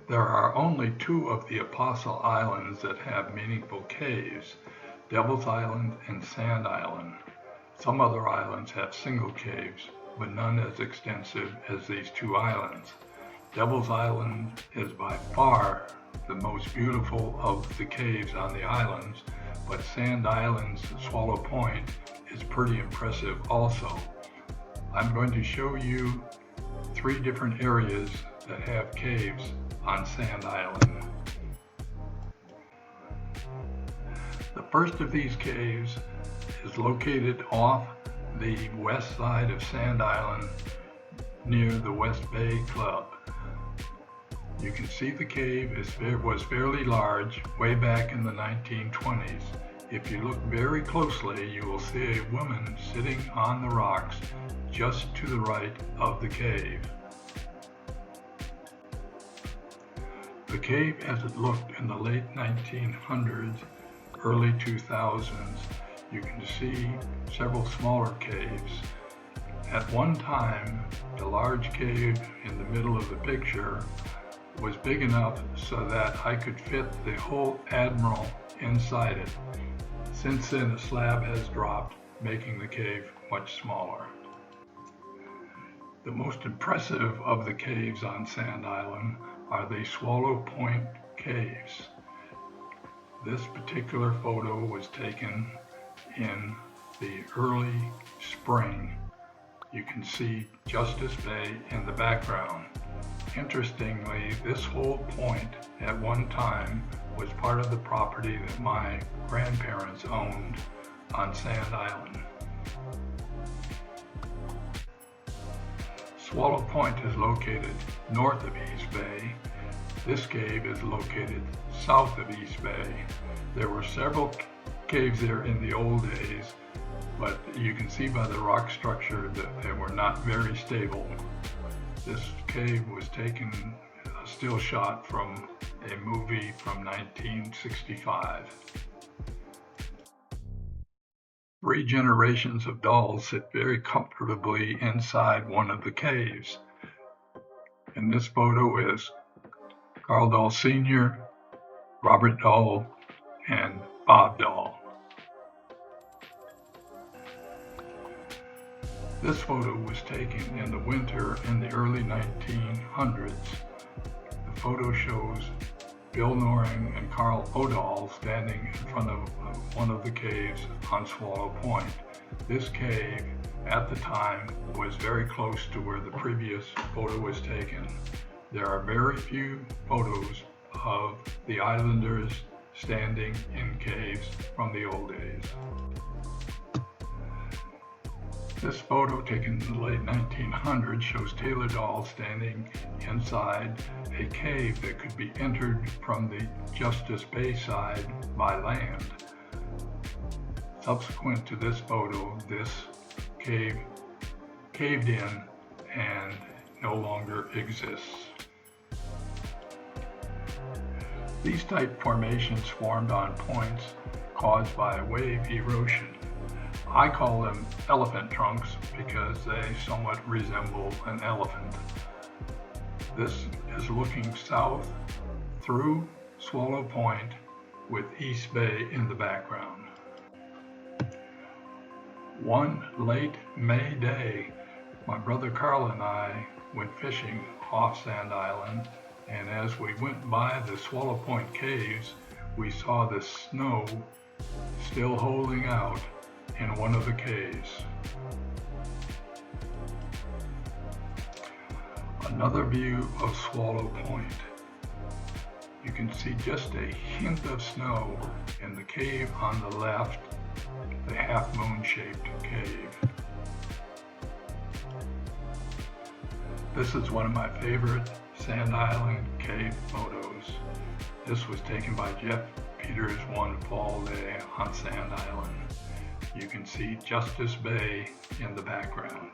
There are only two of the Apostle Islands that have meaningful caves, Devil's Island and Sand Island. Some other islands have single caves, but none as extensive as these two islands. Devil's Island is by far the most beautiful of the caves on the islands, but Sand Island's Swallow Point is pretty impressive also. I'm going to show you 3 different areas that have caves on Sand Island. The first of these caves is located off the west side of Sand Island near the West Bay Club. You can see the cave was fairly large way back in the 1920s. If you look very closely, you will see a woman sitting on the rocks just to the right of the cave. The cave as it looked in the late 1900s, early 2000s, you can see several smaller caves. At one time, the large cave in the middle of the picture was big enough so that I could fit the whole Admiral inside it. Since then, the slab has dropped, making the cave much smaller. The most impressive of the caves on Sand Island are the Swallow Point Caves. This particular photo was taken in the early spring. You can see Justice Bay in the background. Interestingly, this whole point at one time was part of the property that my grandparents owned on Sand Island. Swallow Point is located north of East Bay. This cave is located south of East Bay. There were several caves there in the old days, but you can see by the rock structure that they were not very stable. This cave was taken a still shot from a movie from 1965. 3 generations of dolls sit very comfortably inside one of the caves. In this photo is Carl Dahl Sr., Robert Dahl, and Bob Dahl. This photo was taken in the winter in the early 1900s. The photo shows Bill Noring and Carl O'Dahl standing in front of one of the caves on Swallow Point. This cave at the time was very close to where the previous photo was taken. There are very few photos of the islanders standing in caves from the old days. This photo taken in the late 1900s shows Taylor Dahl standing inside a cave that could be entered from the Justice Bay side by land. Subsequent to this photo, this cave caved in and no longer exists. These type formations formed on points caused by wave erosion. I call them elephant trunks because they somewhat resemble an elephant. This is looking south through Swallow Point with East Bay in the background. One late May day, my brother Carl and I went fishing off Sand Island, and as we went by the Swallow Point Caves, we saw the snow still holding out in one of the caves. Another view of Swallow Point. You can see just a hint of snow in the cave on the left, the half-moon-shaped cave. This is one of my favorite Sand Island cave photos. This was taken by Jeff Peters one fall day on Sand Island. You can see Justice Bay in the background.